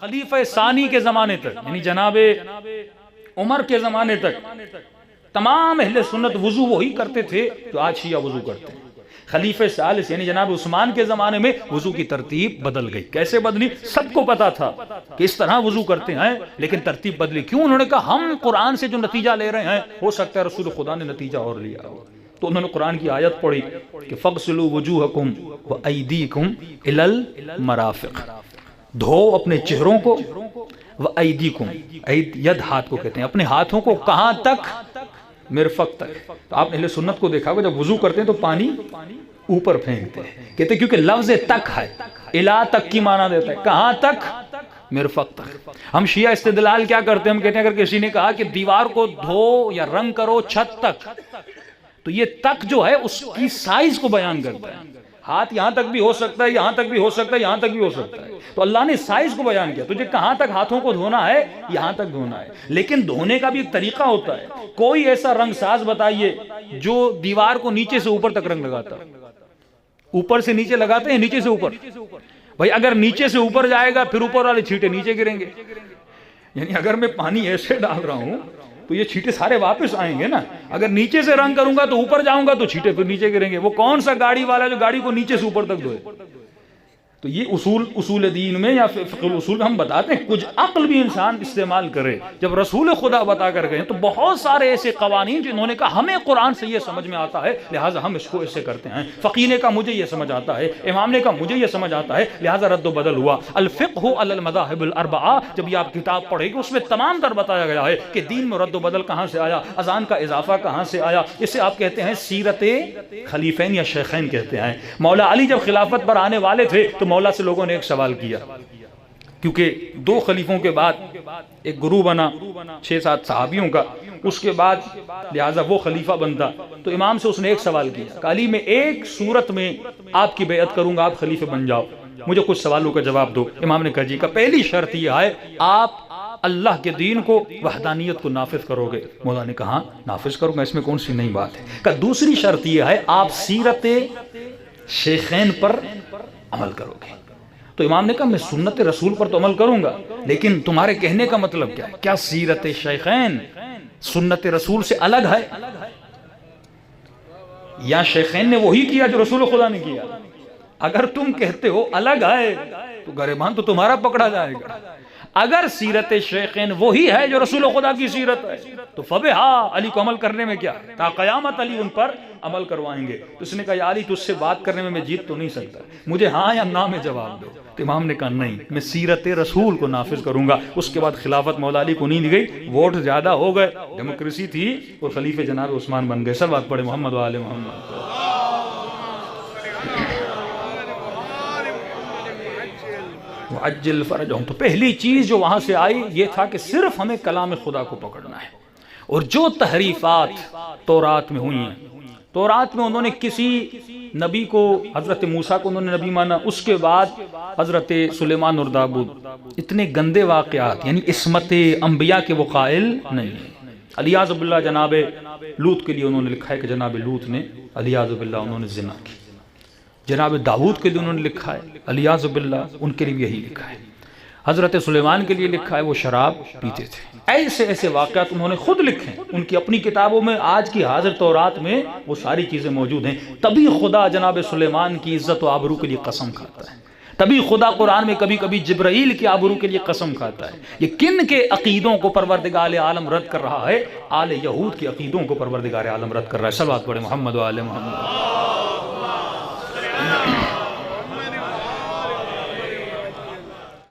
خلیفہ ثانی کے زمانے تک، یعنی جناب عمر کے زمانے تک تمام اہل سنت وضو وہی کرتے تھے جو آج شیعہ وضو کرتے ہیں۔ خلیفہ ثالث یعنی جناب عثمان کے زمانے میں وضو کی ترتیب بدل گئی۔ کیسے بدلی؟ سب کو پتا تھا کہ اس طرح وضو کرتے ہیں، لیکن ترتیب بدلی کیوں؟ انہوں نے کہا ہم قرآن سے جو نتیجہ لے رہے ہیں ہو سکتا ہے رسول خدا نے نتیجہ اور لیا ہو۔ تو انہوں نے قرآن کی آیت پڑھی کہ فَاغْسِلُوا وُجُوهَكُمْ وَأَيْدِيكُمْ إِلَى الْمَرَافِقِ، دھو اپنے چہروں کو، وَأَيْدِيكُمْ، ید ہاتھ کو کہتے ہیں، اپنے ہاتھوں کو کہاں تک؟ مرفق تک۔ تو آپ اہل سنت کو دیکھا ہوگا جب وضو کرتے ہیں تو پانی اوپر پھینکتے ہیں، کہتے ہیں کیونکہ لفظ تک ہے، الا تک کی معنی دیتا ہے، کہاں تک؟ مرفق تک۔ ہم شیعہ استدلال کیا کرتے ہیں؟ ہم کہتے ہیں اگر کسی نے کہا کہ دیوار کو دھو یا رنگ کرو چھت تک، تو یہ تک جو ہے اس کی سائز کو بیان کرتا ہے۔ ہاتھ یہاں تک بھی ہو سکتا ہے، یہاں تک بھی ہو سکتا ہے، یہاں تک بھی ہو سکتا ہے۔ تو اللہ نے سائز کو بیان کیا، تجھے کہاں تک ہاتھوں کو دھونا ہے؟ یہاں تک دھونا ہے۔ لیکن دھونے کا بھی ایک طریقہ ہوتا ہے۔ کوئی ایسا رنگ ساز بتائیے جو دیوار کو نیچے سے اوپر تک رنگ لگاتا ہے۔ اوپر سے نیچے لگاتے ہیں، نیچے سے اوپر؟ بھائی اگر نیچے سے اوپر جائے گا پھر اوپر والے چھینٹے نیچے گریں گے۔ یعنی اگر میں پانی ایسے ڈال رہا ہوں تو یہ چھینٹے سارے واپس آئیں گے نا۔ اگر نیچے سے رنگ کروں گا تو اوپر جاؤں گا تو چھینٹے پھر نیچے گریں گے۔ وہ کون سا گاڑی والا جو گاڑی کو نیچے سے اوپر تک دھوئے؟ تو یہ اصول دین میں یا فقہ الاصول میں ہم بتاتے ہیں کچھ عقل بھی انسان استعمال کرے۔ جب رسول خدا بتا کر گئے تو بہت سارے ایسے قوانین جنہوں نے کہا ہمیں قرآن سے یہ سمجھ میں آتا ہے لہٰذا ہم اس کو ایسے کرتے ہیں، فقیہ نے کہا مجھے یہ سمجھ آتا ہے، امام نے کہا مجھے یہ سمجھ آتا ہے، لہٰذا رد و بدل ہوا۔ الفقہ علی المذاہب الاربعہ، جب یہ آپ کتاب پڑھیں گے اس میں تمام تر بتایا گیا ہے کہ دین میں رد و بدل کہاں سے آیا، اذان کا اضافہ کہاں سے آیا۔ اسے آپ کہتے ہیں سیرت خلیفین یا شیخین کہتے ہیں۔ مولا علی جب خلافت پر آنے والے تھے تو مولا سے لوگوں نے ایک سوال کیا، کیونکہ دو خلیفوں کے بعد ایک گروہ بنا 6-7 صحابیوں کا، اس کے بعد لہٰذا وہ خلیفہ بنتا، تو امام سے اس نے ایک سوال کیا کہ علی میں ایک صورت میں آپ کی بیعت کروں گا، آپ خلیفہ بن جاؤ، مجھے کچھ سوالوں کا جواب دو۔ امام نے کہا جی، کا پہلی شرط یہ ہے آپ اللہ کے دین کو، وحدانیت کو نافذ کرو گے؟ مولا نے کہا نافذ کروں گا، اس میں کون سی نئی بات ہے۔ کہ دوسری شرط یہ ہے آپ سیرت شیخین پر عمل کرو گے۔ تو امام نے کہا میں سنت رسول پر تو عمل کروں گا، لیکن تمہارے کہنے کا مطلب کیا ہے؟ کیا سیرت شیخین سنت رسول سے الگ ہے، یا شیخین نے وہی کیا جو رسول خدا نے کیا؟ اگر تم کہتے ہو الگ ہے تو گریبان تو تمہارا پکڑا جائے گا۔ اگر سیرت شیخین وہی ہے جو رسول خدا کی سیرت ہے تو فبہا، علی کو عمل کرنے میں کیا، تا قیامت علی ان پر عمل کروائیں گے۔ تو اس نے کہا یا علی تجھ سے بات کرنے میں جیت تو نہیں سکتا، مجھے ہاں یا نہ میں جواب دو۔ تو امام نے کہا نہیں، میں سیرت رسول کو نافذ کروں گا۔ اس کے بعد خلافت مولا علی کو نہیں دی گئی، ووٹ زیادہ ہو گئے، ڈیموکریسی تھی اور خلیفہ جناب عثمان بن گئے۔ سب بات پڑھے محمد و آل محمد۔ عجل فرجہم، تو پہلی چیز جو وہاں سے آئی یہ تھا کہ صرف ہمیں کلام خدا کو پکڑنا ہے، اور جو تحریفات تورات میں ہوئی ہیں، تورات میں انہوں نے کسی نبی کو، حضرت موسیٰ کو انہوں نے نبی مانا، اس کے بعد حضرت سلیمان اور داؤد، اتنے گندے واقعات، یعنی عصمت انبیاء کے وہ قائل نہیں ہیں۔ علیاذ باللہ جناب لوط کے لیے انہوں نے لکھا ہے کہ جناب لوط نے علیاذ باللہ انہوں نے زنا کی۔ جناب داؤد کے لیے انہوں نے لکھا ہے علیاذ باللہ ان کے لیے یہی لکھا ہے۔ حضرت سلیمان کے لیے لکھا ہے وہ شراب پیتے تھے۔ ایسے ایسے واقعات انہوں نے خود لکھے ہیں ان کی اپنی کتابوں میں، آج کی حاضر تورات میں وہ ساری چیزیں موجود ہیں۔ تبھی خدا جناب سلیمان کی عزت و آبرو کے لیے قسم کھاتا ہے، تبھی خدا قرآن میں کبھی کبھی جبرائیل کی آبرو کے لیے قسم کھاتا ہے۔ یہ کن کے عقیدوں کو پروردگار عالم رد کر رہا ہے؟ آل یہود کے عقیدوں کو پروردگار عالم رد کر رہا ہے۔ صلوات پڑھیں محمد و آل محمد۔